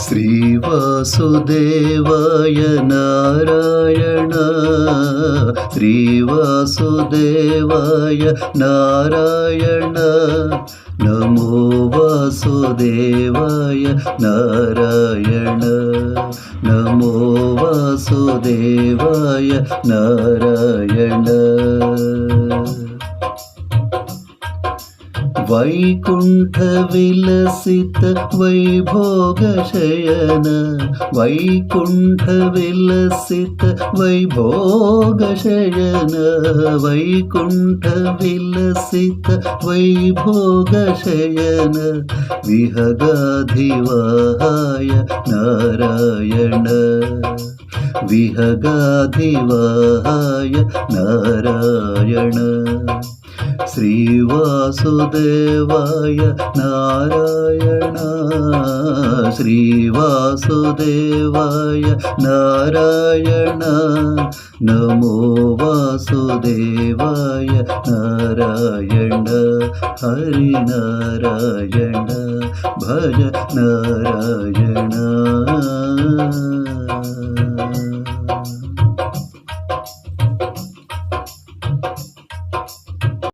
श्रीवासुदेवाय नारायण, श्रीवासुदेवाय नारायण, नमो वासुदेवाय नारायण, नमो वासुदेवाय नारायण। वैकुंठ विलसित वैभोग शयन, वैकुंठ विलसित वैभोग शयन, वैकुंठ विलसित वैभोग शयन, विहगाधिवाहाय नारायण, विहगाधिवाहाय नारायण। श्रीवासुदेवाय नारायण, श्रीवासुदेवाय नारायण, नमो वासुदेवाय नारायण, हरि नारायण, भज नारायण।